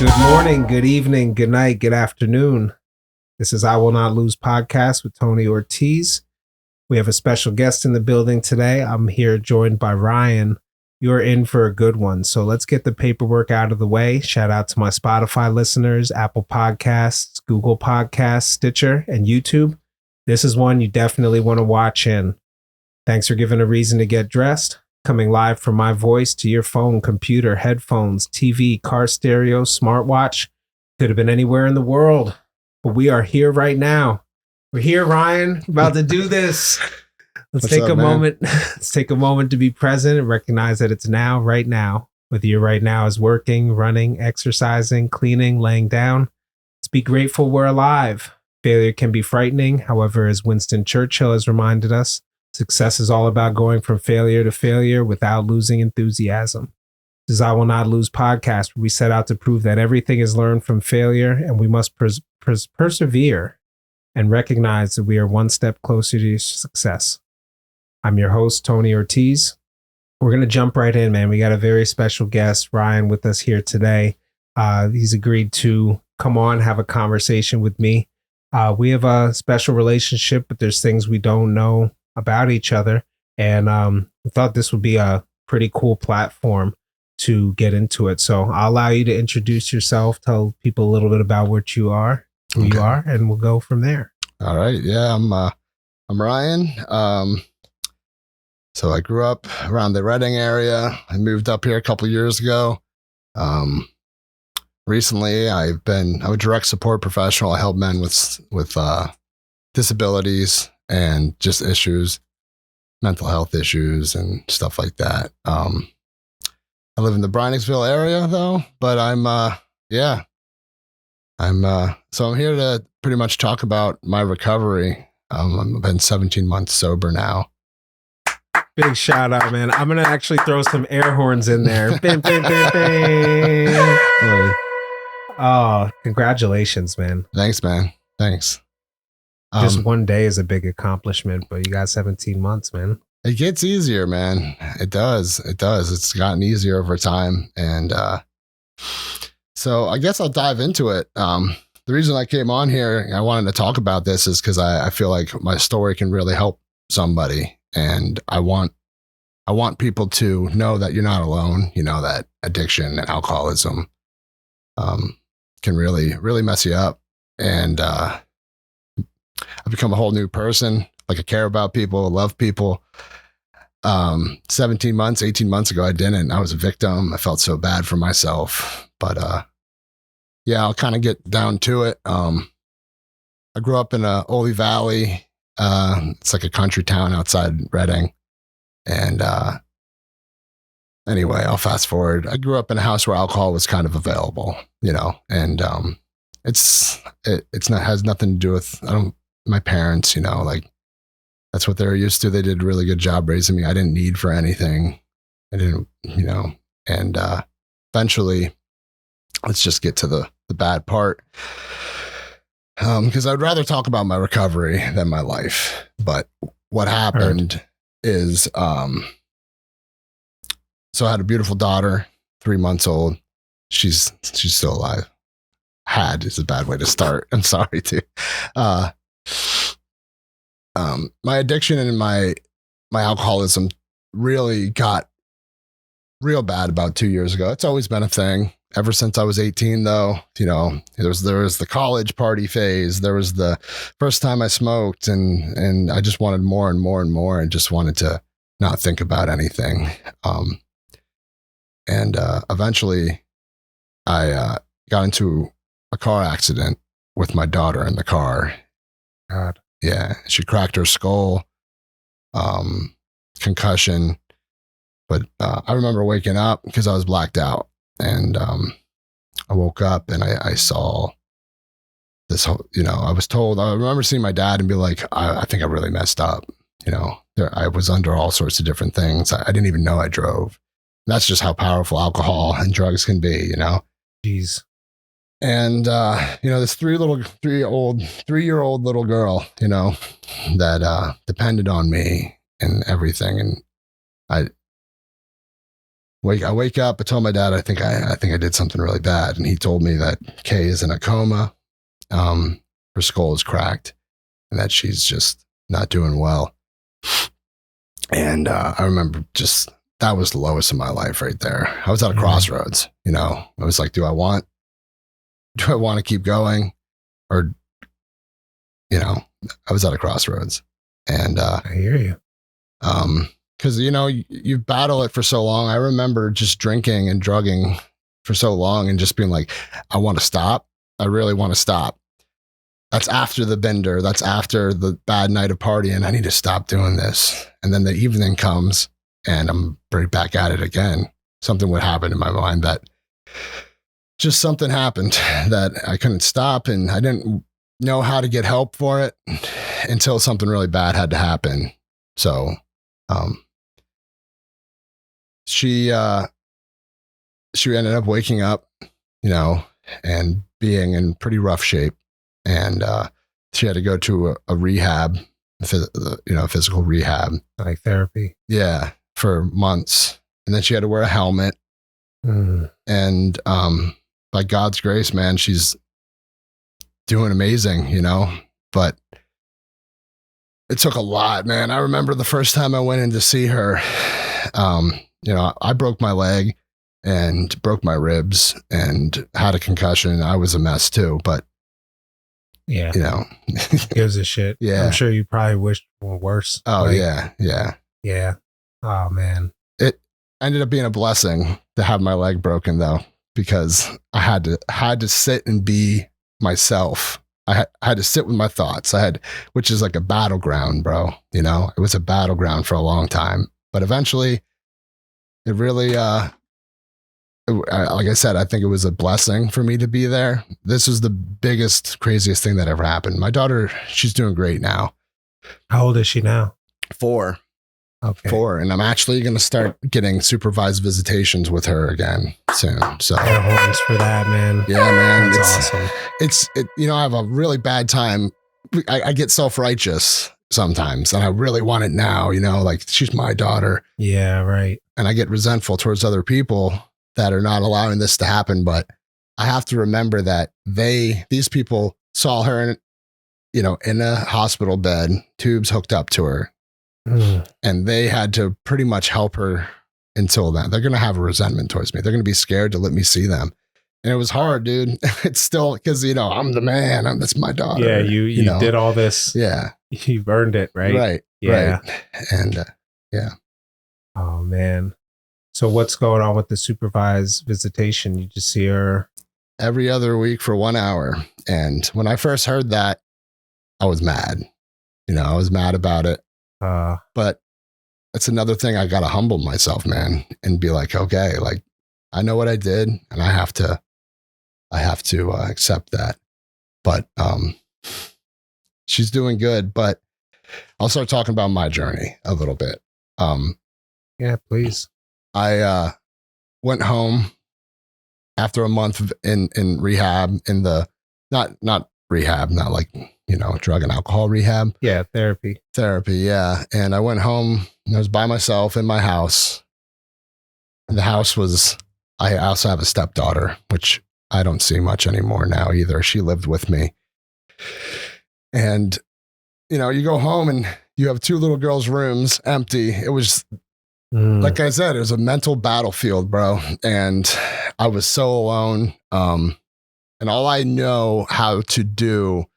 Good morning, good evening, good night, good afternoon. This is I Will Not Lose podcast with Tony Ortiz. We have a special guest in the building today. I'm here joined by Ryan. You're in for a good one. So let's get the paperwork out of the way. Shout out to my Spotify listeners, Apple Podcasts, Google Podcasts, Stitcher, and YouTube. This is one you definitely want to watch in. Thanks for giving a reason to get dressed. Coming live from my voice to your phone, computer, headphones, TV, car stereo, smartwatch. Could have been anywhere in the world, but we are here right now. We're here, Ryan, about to do this. Let's take a moment. Let's take a moment to be present and recognize that it's now, right now. Whether your right now is working, running, exercising, cleaning, laying down. Let's be grateful we're alive. Failure can be frightening. However, as Winston Churchill has reminded us, success is all about going from failure to failure without losing enthusiasm. This is I Will Not Lose podcast, where we set out to prove that everything is learned from failure and we must persevere and recognize that we are one step closer to success. I'm your host, Tony Ortiz. We're going to jump right in, man. We got a very special guest, Ryan, with us here today. He's agreed to come on, have a conversation with me. We have a special relationship, but there's things we don't know about each other. And we thought this would be a pretty cool platform to get into it. So I'll allow you to introduce yourself, tell people a little bit about what you are, who you are, and we'll go from there. All right. Yeah, I'm Ryan. So I grew up around the Reading area. I moved up here a couple of years ago. Recently, I'm a direct support professional. I help men with disabilities and just issues, mental health issues and stuff like that. I live in the Breiningsville area though, but I'm here to pretty much talk about my recovery. I've been 17 months sober now. Big shout out, man. I'm going to actually throw some air horns in there. Bing, bing, bing, bing. Oh, congratulations, man. Thanks, man. Thanks. Just one day is a big accomplishment, but you got 17 months, man. It gets easier, man. It does. It's gotten easier over time. And so I guess I'll dive into it. The reason I came on here, I wanted to talk about this is because I feel like my story can really help somebody. And I want people to know that you're not alone. You know, that addiction and alcoholism can really, really mess you up. And I've become a whole new person. Like I care about people, love people. 18 months ago, I didn't. I was a victim. I felt so bad for myself. But yeah, I'll kind of get down to it. I grew up in Ole Valley. It's like a country town outside Reading. And anyway, I'll fast forward. I grew up in a house where alcohol was kind of available, you know, and has nothing to do with my parents, you know, like that's what they're used to. They did a really good job raising me. I didn't need for anything. I didn't, you know, and eventually let's just get to the bad part. Because I'd rather talk about my recovery than my life. But what happened is, so I had a beautiful daughter, 3 months old. She's still alive. Had is a bad way to start. I'm sorry too. My addiction and my alcoholism really got real bad about 2 years ago. It's always been a thing ever since I was 18 though. You know, there was the college party phase. There was the first time I smoked and I just wanted more and more and more and just wanted to not think about anything. Eventually I got into a car accident with my daughter in the car. God. Yeah. She cracked her skull, concussion. But I remember waking up because I was blacked out. And I woke up and I saw this whole, you know, I remember seeing my dad and be like, I think I really messed up. You know, I was under all sorts of different things. I didn't even know I drove. That's just how powerful alcohol and drugs can be, you know? Jeez. And, you know, this 3-year-old little girl, you know, that depended on me and everything. And I wake up. I told my dad, I think I did something really bad. And he told me that Kay is in a coma. Her skull is cracked and that she's just not doing well. And I remember just, that was the lowest of my life right there. I was at a crossroads, you know. I was like, do I want to keep going? Or, you know, I was at a crossroads. And I hear you. Because, you know, you battle it for so long. I remember just drinking and drugging for so long and just being like, I want to stop. I really want to stop. That's after the bender. That's after the bad night of partying. I need to stop doing this. And then the evening comes and I'm right back at it again. Something would happen in my mind that just something happened that I couldn't stop. And I didn't know how to get help for it until something really bad had to happen. So, she ended up waking up, you know, and being in pretty rough shape. And she had to go to a rehab, physical rehab. Like therapy. Yeah, for months. And then she had to wear a helmet. And by God's grace, man, she's doing amazing, you know, but it took a lot, man. I remember the first time I went in to see her, you know, I broke my leg and broke my ribs and had a concussion. I was a mess too, but yeah, you know, gives a shit. Yeah. I'm sure you probably wished for worse. Oh, like, yeah. Oh man. It ended up being a blessing to have my leg broken though, because I had to sit and be myself. I had to sit with my thoughts. Which is like a battleground, bro. You know, it was a battleground for a long time, but eventually it really, like I said, I think it was a blessing for me to be there. This was the biggest, craziest thing that ever happened. My daughter, she's doing great now. How old is she now? 4. Okay. 4. And I'm actually going to start getting supervised visitations with her again soon. So air horns for that, man. Yeah, man. That's awesome. You know, I have a really bad time. I get self-righteous sometimes and I really want it now, you know, like she's my daughter. Yeah, right. And I get resentful towards other people that are not allowing this to happen. But I have to remember that these people saw her in a hospital bed, tubes hooked up to her. And they had to pretty much help her until then. They're going to have a resentment towards me. They're going to be scared to let me see them. And it was hard, dude. It's still because, you know, I'm the man. That's my daughter. Yeah, you know? Did all this. Yeah. You've earned it, right? Right. Yeah. Right. And yeah. Oh, man. So what's going on with the supervised visitation? You just see her every other week for 1 hour. And when I first heard that, I was mad. You know, I was mad about it. But it's another thing. I got to humble myself, man, and be like, okay, like I know what I did and I have to accept that. But, she's doing good, but I'll start talking about my journey a little bit. Yeah, please. I, went home after a month in rehab not rehab, not like, you know, drug and alcohol rehab. Yeah. Therapy. Yeah. And I went home and I was by myself in my house. And the house was, I also have a stepdaughter, which I don't see much anymore now either. She lived with me. And, you know, you go home and you have 2 little girls' rooms empty. It was, like I said, it was a mental battlefield, bro. And I was so alone. And all I know how to do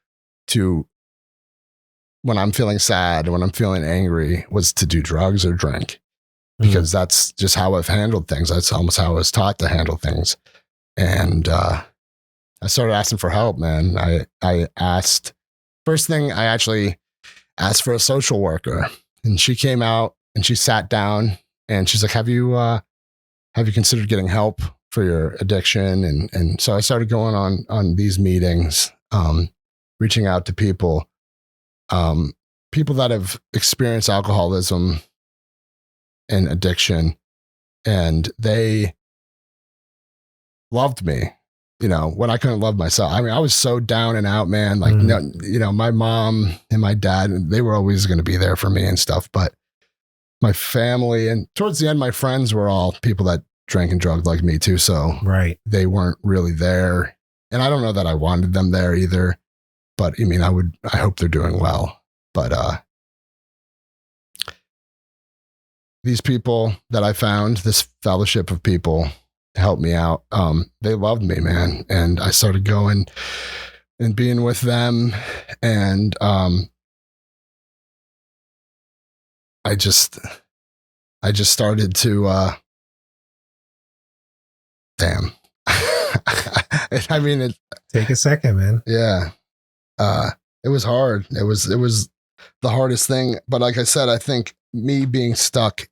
when I'm feeling sad, when I'm feeling angry, was to do drugs or drink, because that's just how I've handled things. That's almost how I was taught to handle things. And I started asking for help, man. I asked, first thing, I actually asked for a social worker, and she came out and she sat down and she's like, have you considered getting help for your addiction? And so I started going on these meetings, reaching out to people that have experienced alcoholism and addiction, and they loved me, you know, when I couldn't love myself. I mean, I was so down and out, man. Like, you know, my mom and my dad, they were always going to be there for me and stuff, but my family and towards the end, my friends were all people that drank and drugged like me too. So Right. they weren't really there. And I don't know that I wanted them there either, but I mean, I hope they're doing well. But, these people that I found, this fellowship of people to help me out, they loved me, man. And I started going and being with them. And, I just started to, damn. I mean, Take a second, man. yeah. It was hard. It was the hardest thing. But like I said, I think me being stuck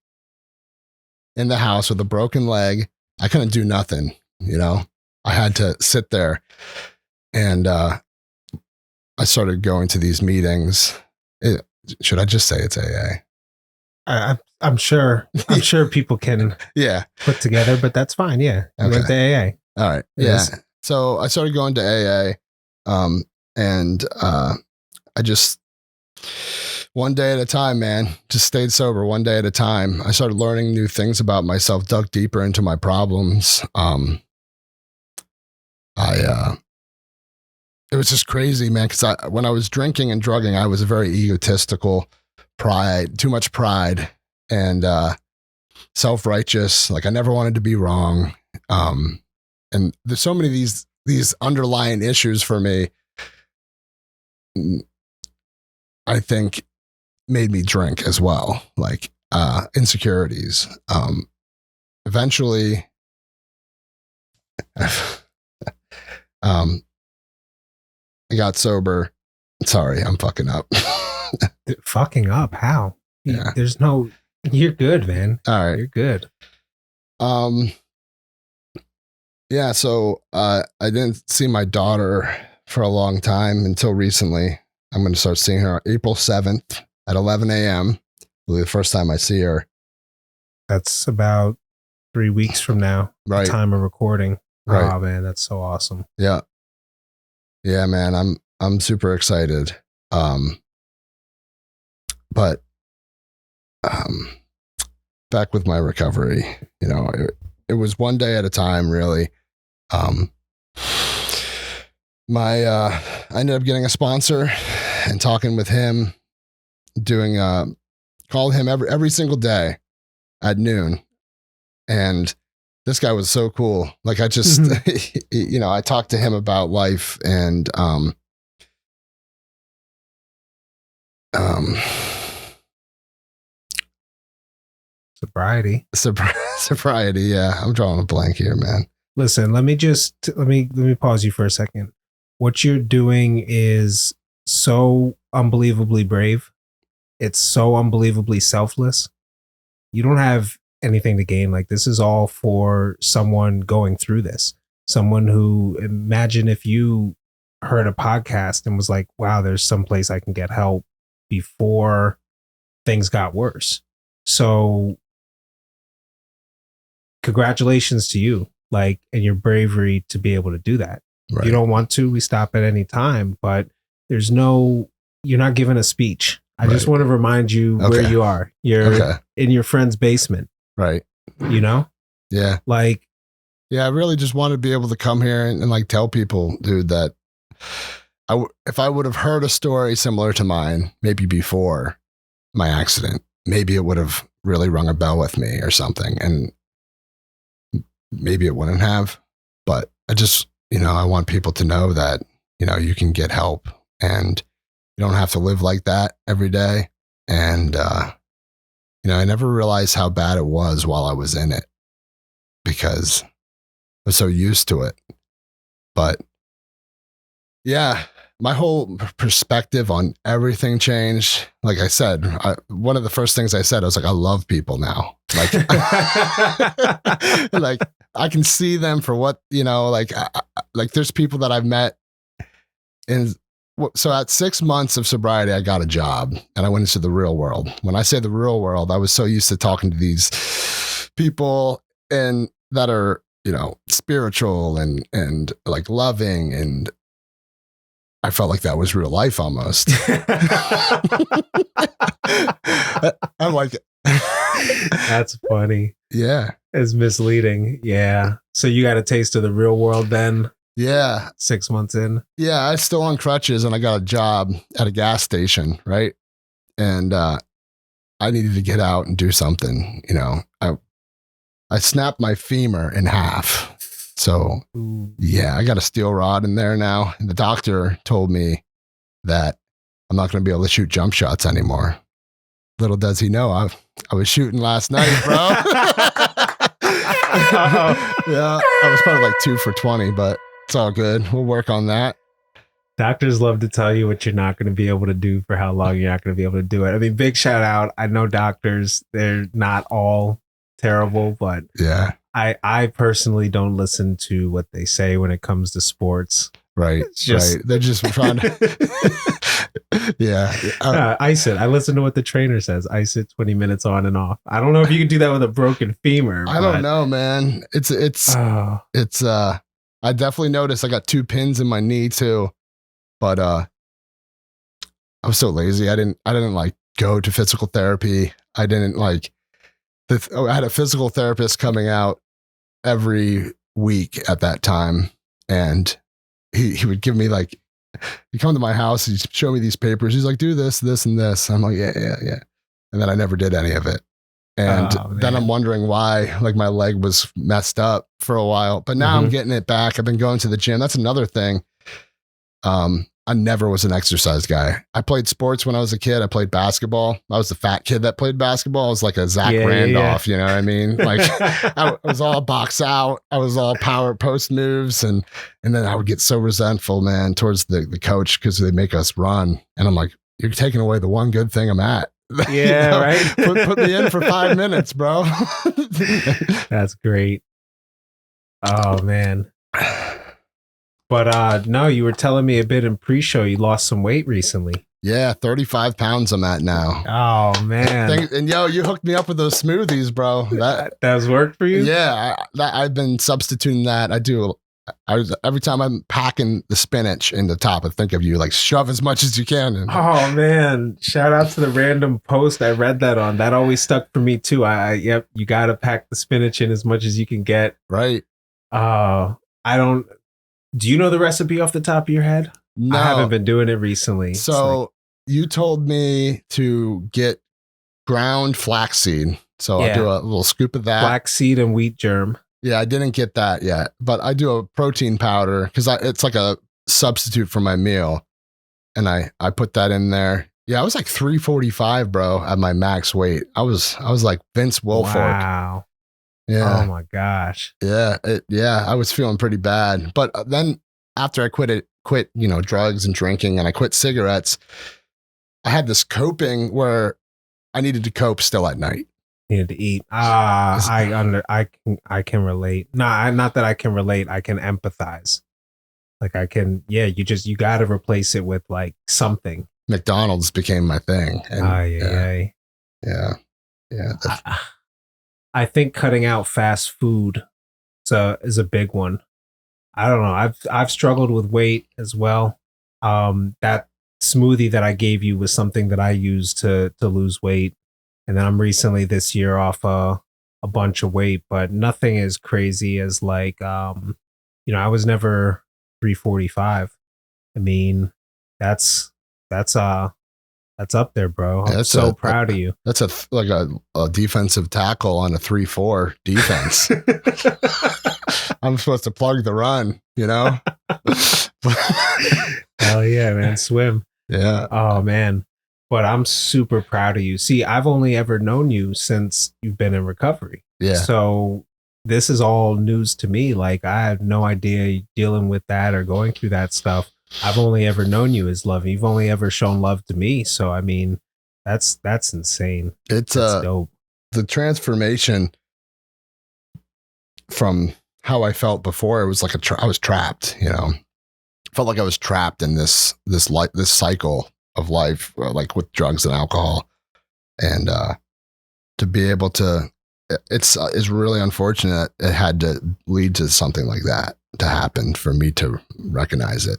in the house with a broken leg, I couldn't do nothing, you know? I had to sit there. And I started going to these meetings. Should I just say it's AA? I'm sure people can put together, but that's fine. Yeah. I went to AA. All right. Yes. Yeah. So I started going to AA. And I just, one day at a time, man, just stayed sober one day at a time. I started learning new things about myself, dug deeper into my problems. It was just crazy, man. Cause when I was drinking and drugging, I was a very egotistical, too much pride and, self-righteous. Like I never wanted to be wrong. And there's so many of these underlying issues for me, I think made me drink as well. Like, insecurities. Eventually, I got sober. Sorry, I'm fucking up. Fucking up? How? Yeah. You're good, man. All right. You're good. Yeah, so I didn't see my daughter for a long time until recently. I'm going to start seeing her April 7th at 11 a.m. Will be the first time I see her. That's about 3 weeks from now. Right. The time of recording. Right. Oh man, that's so awesome. Yeah. Yeah, man, I'm super excited. But back with my recovery, you know, it was one day at a time, really. I ended up getting a sponsor and talking with him, called him every single day at noon. And this guy was so cool. Like I just, you know, I talked to him about life and, Sobriety. Sobriety. Yeah. I'm drawing a blank here, man. Listen, let me pause you for a second. What you're doing is so unbelievably brave. It's so unbelievably selfless. You don't have anything to gain. Like this is all for someone going through this. Someone who, imagine if you heard a podcast and was like, wow, there's some place I can get help before things got worse. So congratulations to you, like, and your bravery to be able to do that. Right. If you don't want to, we stop at any time, but you're not giving a speech. I just want to remind you where you are. You're in your friend's basement. Right. You know? Yeah. Like, yeah, I really just wanted to be able to come here and like tell people, dude, that if I would have heard a story similar to mine, maybe before my accident, maybe it would have really rung a bell with me or something. And maybe it wouldn't have, but I just, you know, I want people to know that, you know, you can get help and you don't have to live like that every day. And, you know, I never realized how bad it was while I was in it because I was so used to it. But yeah, my whole perspective on everything changed. Like I said, one of the first things I said, I was like, I love people now. Like, like I can see them for what, you know, like there's people that I've met. And so at 6 months of sobriety, I got a job and I went into the real world. When I say the real world, I was so used to talking to these people and that are, you know, spiritual and like loving, and I felt like that was real life almost. I'm like, that's funny. Yeah. It's misleading. Yeah. So you got a taste of the real world then? Yeah. 6 months in? Yeah. I'm still on crutches and I got a job at a gas station, right? And I needed to get out and do something. I snapped my femur in half. So, yeah, I got a steel rod in there now. And the doctor told me that I'm not going to be able to shoot jump shots anymore. Little does he know, I was shooting last night, bro. Yeah, I was probably like 2 for 20, but it's all good. We'll work on that. Doctors love to tell you what you're not going to be able to do for how long you're not going to be able to do it. I mean, big shout out. I know doctors, they're not all terrible, but yeah, I personally don't listen to what they say when it comes to sports. Right. Right. They're just trying to. Yeah. Ice it. I listen to what the trainer says. Ice it 20 minutes on and off. I don't know if you can do that with a broken femur. I don't know, man. I definitely noticed I got 2 pins in my knee too, but I was so lazy. I didn't like go to physical therapy. I didn't like I had a physical therapist coming out every week at that time, and he would give me like, he'd come to my house, he'd show me these papers. He's like, do this, this, and this. I'm like, yeah. And then I never did any of it. And then I'm wondering why, like, my leg was messed up for a while, but now I'm getting it back. I've been going to the gym. That's another thing. I never was an exercise guy. I played sports when I was a kid. I played basketball. I was the fat kid that played basketball. I was like a Zach Randolph, you know what I mean? Like I was all box out. I was all power post moves. And then I would get so resentful, man, towards the coach because they make us run. And I'm like, you're taking away the one good thing I'm at. Yeah, right. Put me in for 5 minutes, bro. That's great. Oh, man. But no, you were telling me a bit in pre-show you lost some weight recently. Yeah, 35 pounds I'm at now. Oh, man. And you hooked me up with those smoothies, bro. That has worked for you? Yeah, I've been substituting that. Every time I'm packing the spinach in the top, I think of you, like shove as much as you can. Oh, man. Shout out to the random post I read that on. That always stuck for me too. Yep, you got to pack the spinach in as much as you can get. Right. Do you know the recipe off the top of your head? No. I haven't been doing it recently. So you told me to get ground flaxseed. So I'll do a little scoop of that. Flaxseed and wheat germ. Yeah, I didn't get that yet, but I do a protein powder because it's like a substitute for my meal. And I put that in there. Yeah, I was like 345, bro, at my max weight. I was like Vince Wilfork. Wow. Yeah. Oh my gosh. Yeah. I was feeling pretty bad. But then after I quit, drugs and drinking, and I quit cigarettes, I had this coping where I needed to cope still at night. Needed to eat. I can relate. No, not that I can relate. I can empathize. Like I can, you got to replace it with like something. McDonald's became my thing. And, yeah. I think cutting out fast food is a big one. I don't know. I've struggled with weight as well. That smoothie that I gave you was something that I used to lose weight, and then I'm recently this year off a bunch of weight, but nothing as crazy as like I was never 345. I mean, that's up there, bro. I'm so proud of you. That's a defensive tackle on a 3-4 defense. I'm supposed to plug the run, you know? Hell yeah, man. Swim. Yeah. Oh, man. But I'm super proud of you. See, I've only ever known you since you've been in recovery. Yeah. So this is all news to me. Like, I have no idea dealing with that or going through that stuff. I've only ever known you as love. You've only ever shown love to me. So, I mean, that's insane. That's dope. The transformation from how I felt before, it was like I was trapped, felt like I was trapped in this cycle of life, like with drugs and alcohol. And, to be able to, it's really unfortunate. It had to lead to something like that to happen for me to recognize it.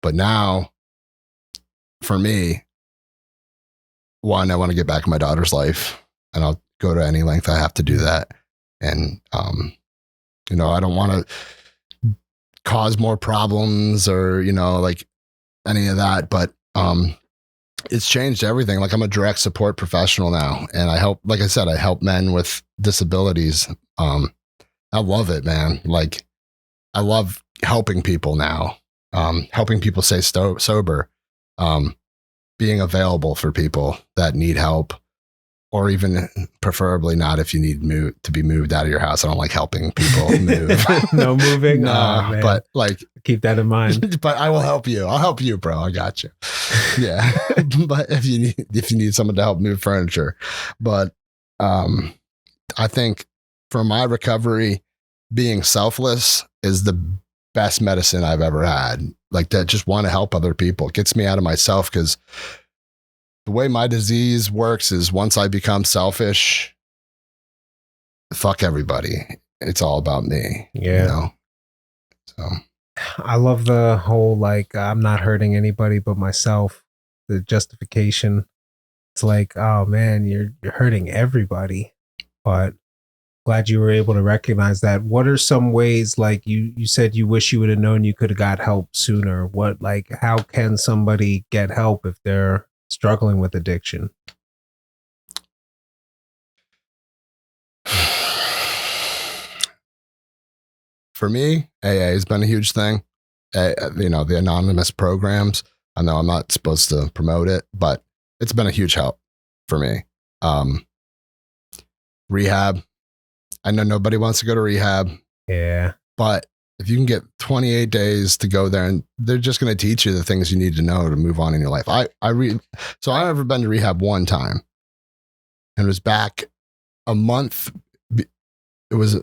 But now, for me, one, I want to get back in my daughter's life, and I'll go to any length I have to do that. And, I don't want to cause more problems or, like any of that, but, it's changed everything. Like I'm a direct support professional now, and I help, like I said, I help men with disabilities. I love it, man. Like I love helping people now, helping people stay sober, being available for people that need help, or even preferably not if you need to be moved out of your house. I don't like helping people move. No moving? No, but like keep that in mind. But I will help you. I'll help you, bro. I got you. Yeah. But if you need someone to help move furniture. But I think for my recovery, being selfless is the best medicine I've ever had. Like that, just want to help other people. It gets me out of myself, because the way my disease works is once I become selfish, fuck everybody. It's all about me. Yeah. So I love the whole, like, I'm not hurting anybody but myself. The justification. It's like, oh man, you're hurting everybody. But glad you were able to recognize that. What are some ways, like you said you wish you would have known you could have got help sooner? What, like, how can somebody get help if they're struggling with addiction? For me, AA has been a huge thing. The anonymous programs. I know I'm not supposed to promote it, but it's been a huge help for me. Rehab. I know nobody wants to go to rehab. Yeah. But if you can get 28 days to go there, and they're just going to teach you the things you need to know to move on in your life. So I've ever been to rehab one time, and it was back a month. It was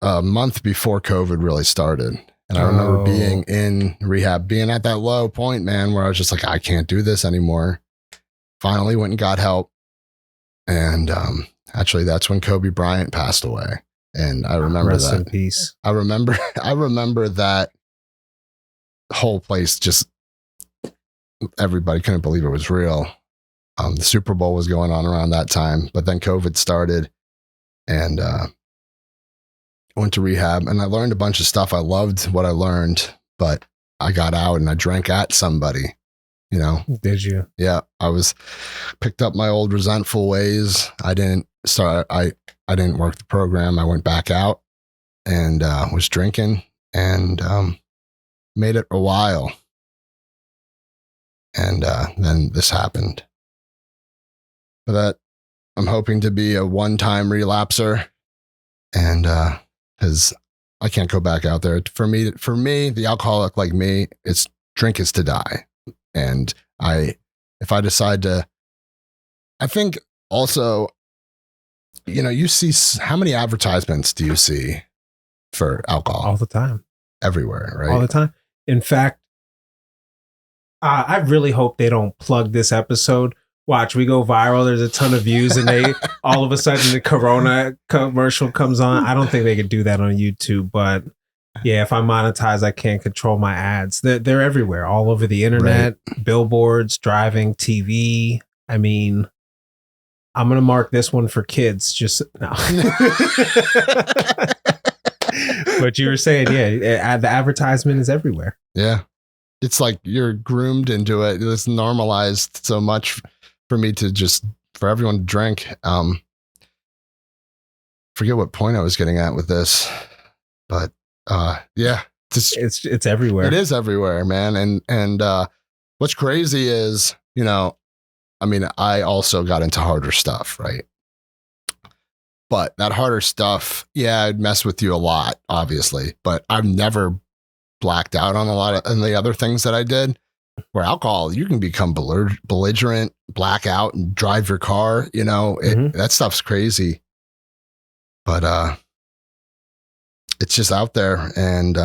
a month before COVID really started. And I remember being in rehab, being at that low point, man, where I was just like, I can't do this anymore. Finally went and got help. And actually, that's when Kobe Bryant passed away. And I remember Rest that. in peace. I remember that whole place, just everybody couldn't believe it was real. The Super Bowl was going on around that time, but then COVID started, and I went to rehab, and I learned a bunch of stuff. I loved what I learned, but I got out and I drank at somebody, Did you? Yeah. Picked up my old resentful ways. I didn't work the program. I went back out and was drinking, and made it a while. And then this happened. But that I'm hoping to be a one-time relapser, and because I can't go back out there. For me, the alcoholic like me, it's drink is to die. And if I decide to, I think also, you see, how many advertisements do you see for alcohol? All the time. Everywhere, right? All the time. In fact, I really hope they don't plug this episode. Watch, we go viral. There's a ton of views, and they all of a sudden the Corona commercial comes on. I don't think they could do that on YouTube, but yeah, if I monetize, I can't control my ads. They're everywhere, all over the internet, right. Billboards, driving, TV. I mean, I'm gonna mark this one for kids. Just no. But you were saying, yeah, the advertisement is everywhere. Yeah, it's like you're groomed into it. It's normalized so much for everyone to drink. Forget what point I was getting at with this, but yeah, it's everywhere. It is everywhere, man. And what's crazy is, I also got into harder stuff, right? But that harder stuff, yeah, it'd mess with you a lot, obviously. But I've never blacked out on a lot of the other things that I did. Where alcohol, you can become belligerent, black out, and drive your car. That stuff's crazy. But it's just out there, and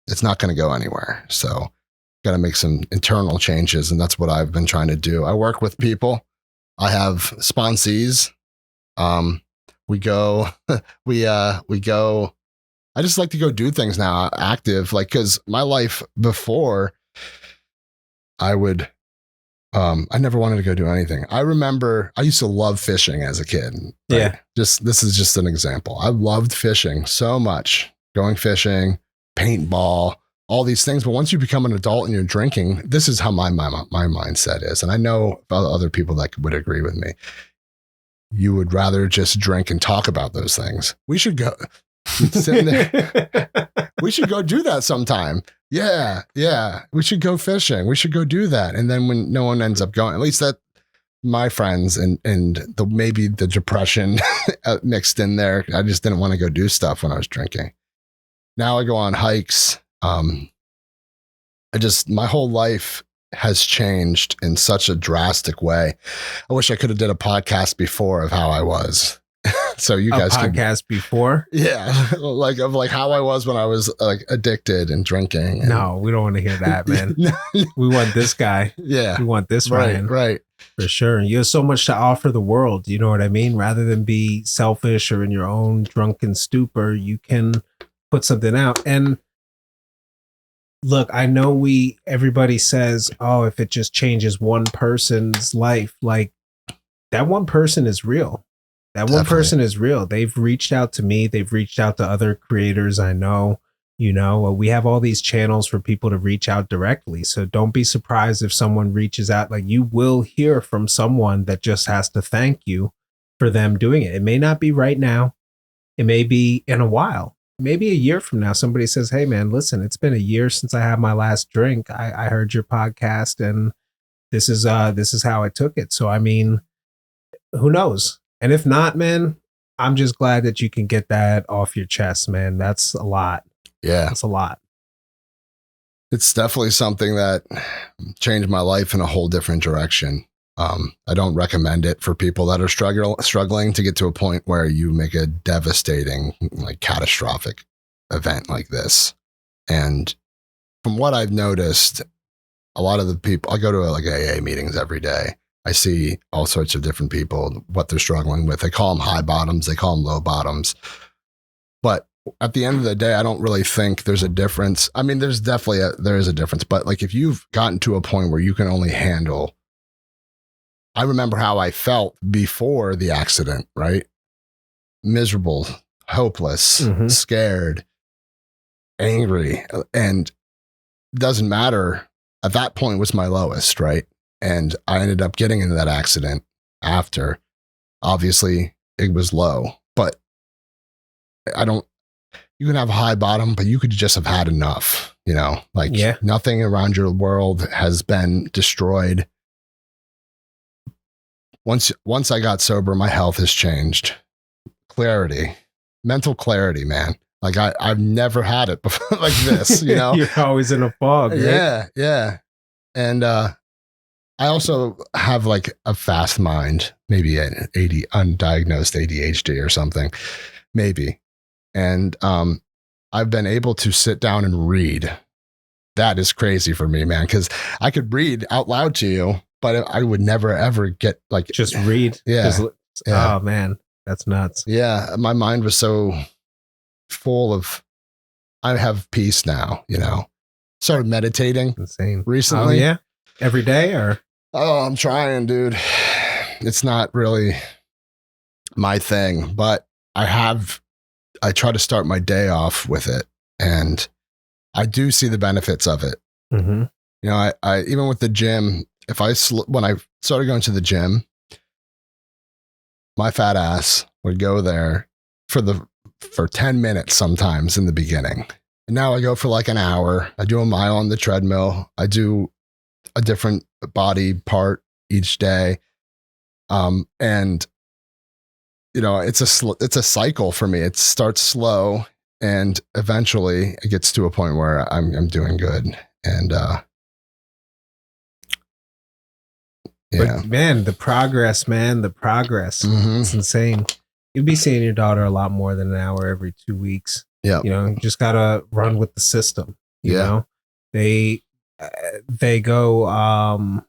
it's not going to go anywhere. So got to make some internal changes, and that's what I've been trying to do. I work with people. I have sponsees. We go. I just like to go do things now, active, like, because my life before, I would I never wanted to go do anything. I remember I used to love fishing as a kid. Right? Yeah. This is just an example. I loved fishing so much, going fishing, paintball, all these things. But once you become an adult and you're drinking, this is how my mindset is. And I know other people that would agree with me. You would rather just drink and talk about those things. We should go sitting there. We should go do that sometime. Yeah. We should go fishing. We should go do that. And then when no one ends up going, at least that my friends and maybe the depression mixed in there. I just didn't want to go do stuff when I was drinking. Now I go on hikes. My whole life has changed in such a drastic way. I wish I could have did a podcast before of how I was. So you guys could podcast before. Yeah. Like how I was when I was like addicted and drinking. No, we don't want to hear that, man. We want this guy. Yeah. We want this Ryan. Right. For sure. You have so much to offer the world. You know what I mean? Rather than be selfish or in your own drunken stupor, you can put something out. And look, I know everybody says, oh, if it just changes one person's life, like that one person is real. That one person is real. They've reached out to me. They've reached out to other creators I know. You know, we have all these channels for people to reach out directly. So don't be surprised if someone reaches out. Like you will hear from someone that just has to thank you for them doing it. It may not be right now. It may be in a while. Maybe a year from now, somebody says, hey, man, listen, it's been a year since I had my last drink. I heard your podcast and this is how I took it. So, I mean, who knows? And if not, man, I'm just glad that you can get that off your chest, man. That's a lot. Yeah. That's a lot. It's definitely something that changed my life in a whole different direction. I don't recommend it for people that are struggling to get to a point where you make a devastating, like catastrophic event like this. And from what I've noticed, a lot of the people, I go to like AA meetings every day. I see all sorts of different people, what they're struggling with. They call them high bottoms. They call them low bottoms. But at the end of the day, I don't really think there's a difference. I mean, there is a difference. But like if you've gotten to a point where you can only handle, I remember how I felt before the accident, right? Miserable, hopeless, scared, angry. And it doesn't matter. At that point was my lowest, right? And I ended up getting into that accident after. Obviously, it was low, but you can have a high bottom, but you could just have had enough, you know, like nothing around your world has been destroyed. Once I got sober, my health has changed. Clarity, mental clarity, man. Like I've never had it before like this, you know? You're always in a fog, right? Yeah. And I also have like a fast mind, maybe an undiagnosed ADHD or something, maybe. And I've been able to sit down and read. That is crazy for me, man, because I could read out loud to you, but I would never, ever get like... Just read? Yeah. Oh, man, that's nuts. Yeah, my mind was so full of... I have peace now, you know. Started meditating. Insane. Recently. Oh, yeah? Every day or... Oh, I'm trying, dude. It's not really my thing, but I try to start my day off with it, and I do see the benefits of it. Mm-hmm. You know, I even with the gym, when I started going to the gym, my fat ass would go there for 10 minutes sometimes in the beginning. And now I go for like an hour. I do a mile on the treadmill. I do a different body part each day. And you know, it's a cycle for me. It starts slow and eventually it gets to a point where I'm doing good. And but man, the progress. Mm-hmm. It's insane. You'll be seeing your daughter a lot more than an hour every 2 weeks. Yeah. You know, you just gotta run with the system. You know, they go,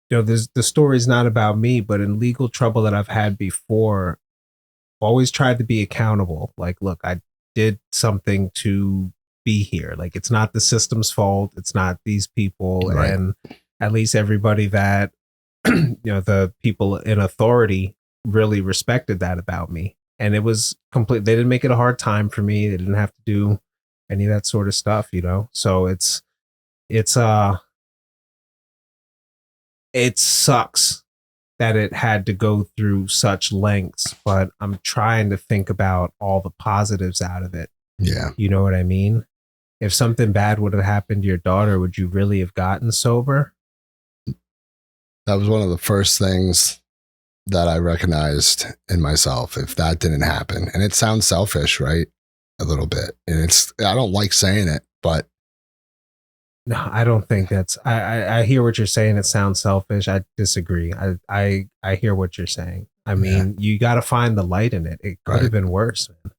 you know, the story's not about me, but in legal trouble that I've had before, always tried to be accountable. Like, look, I did something to be here. Like, it's not the system's fault. It's not these people. Right. And at least everybody that, the people in authority really respected that about me. And it was complete. They didn't make it a hard time for me. They didn't have to do any of that sort of stuff. So it's it sucks that it had to go through such lengths, but I'm trying to think about all the positives out of it. Yeah. You know what I mean? If something bad would have happened to your daughter, would you really have gotten sober? That was one of the first things that I recognized in myself if that didn't happen. And it sounds selfish, right? A little bit. And I don't like saying it, but No, I don't think that's. I hear what you're saying. It sounds selfish. I disagree. I hear what you're saying. I mean, you got to find the light in it. It could have been worse, man.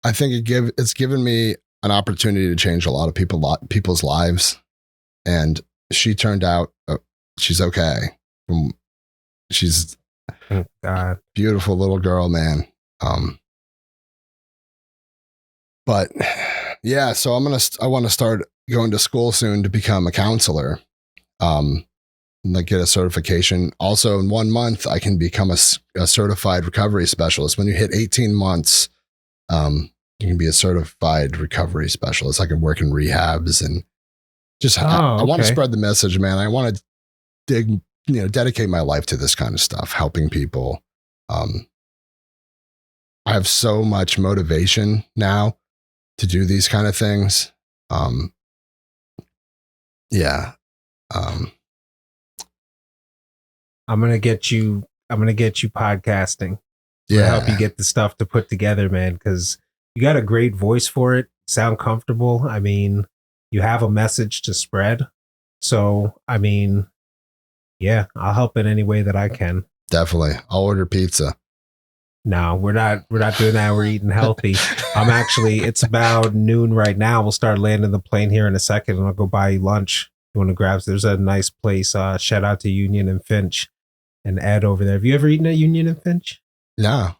I think it's given me an opportunity to change a lot of people's lives. And she turned out, she's okay. She's God. Beautiful little girl, man. But yeah, so I want to start going to school soon to become a counselor. Like get a certification. Also, in 1 month, I can become a certified recovery specialist. When you hit 18 months, you can be a certified recovery specialist. I can work in rehabs and just. I want to spread the message, man. I want to dedicate my life to this kind of stuff, helping people. I have so much motivation now to do these kind of things. Yeah. I'm gonna get you podcasting. Yeah. Help you get the stuff to put together, man, because you got a great voice for it. Sound comfortable. I mean, you have a message to spread. So, I mean, yeah, I'll help in any way that I can. Definitely. I'll order pizza. No, we're not doing that. We're eating healthy. It's about noon right now. We'll start landing the plane here in a second and I'll go buy you lunch. You want to grab, there's a nice place. Shout out to Union and Finch and Ed over there. Have you ever eaten at Union and Finch? No.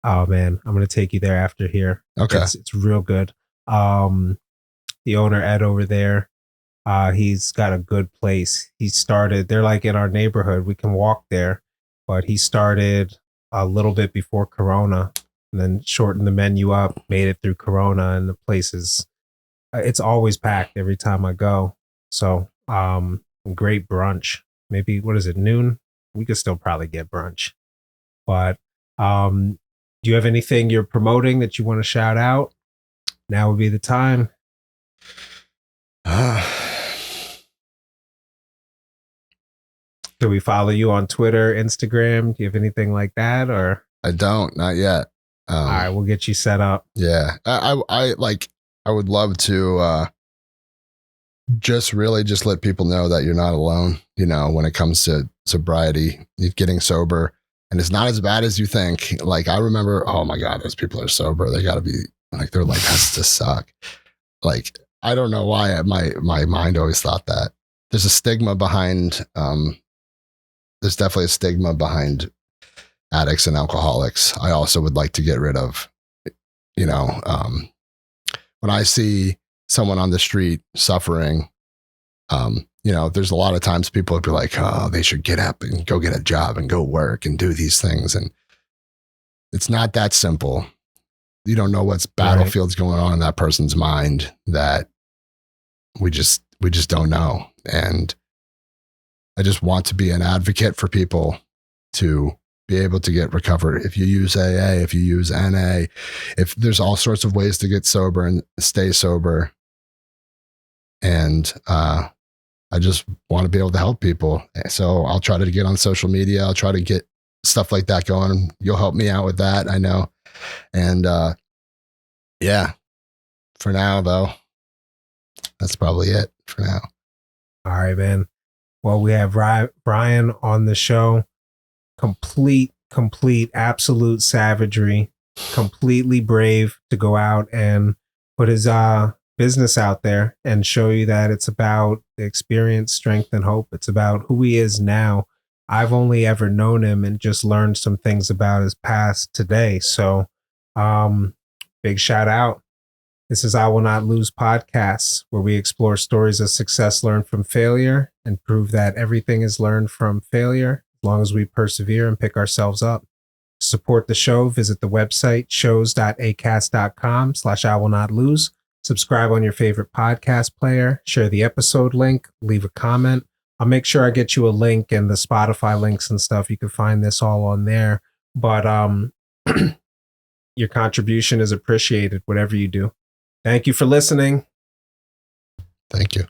Oh man, I'm going to take you there after here. Okay. It's real good. The owner, Ed over there, he's got a good place. They're like in our neighborhood. We can walk there, but he started a little bit before Corona and then shortened the menu up, made it through Corona, and the place it's always packed every time I go. So, great brunch. Maybe, what is it, noon? We could still probably get brunch. But do you have anything you're promoting that you want to shout out? Now would be the time. Do we follow you on Twitter, Instagram? Do you have anything like that, or? I don't, not yet. All right, we'll get you set up. Yeah, I would love to just let people know that you're not alone. When it comes to sobriety, getting sober, and it's not as bad as you think. Like I remember, oh my God, those people are sober. They got to be like, they're like, that's to suck. Like I don't know why my mind always thought that. There's a stigma behind. There's definitely a stigma behind addicts and alcoholics. I also would like to get rid of, when I see someone on the street suffering, there's a lot of times people would be like, oh, they should get up and go get a job and go work and do these things. And it's not that simple. You don't know what's battlefields going on in that person's mind that we just don't know. And I just want to be an advocate for people to be able to get recovered. If you use AA, if you use NA, if there's all sorts of ways to get sober and stay sober. And I just want to be able to help people. So I'll try to get on social media. I'll try to get stuff like that going. You'll help me out with that, I know. And yeah, for now though, that's probably it for now. All right, man. Well, we have Brian on the show. Complete, absolute savagery. Completely brave to go out and put his business out there and show you that it's about experience, strength, and hope. It's about who he is now. I've only ever known him and just learned some things about his past today. So, big shout out. This is I Will Not Lose podcast, where we explore stories of success learned from failure and prove that everything is learned from failure as long as we persevere and pick ourselves up. To support the show, visit the website shows.acast.com/I Will Not Lose. Subscribe on your favorite podcast player, share the episode link, leave a comment. I'll make sure I get you a link and the Spotify links and stuff. You can find this all on there. But your contribution is appreciated, whatever you do. Thank you for listening. Thank you.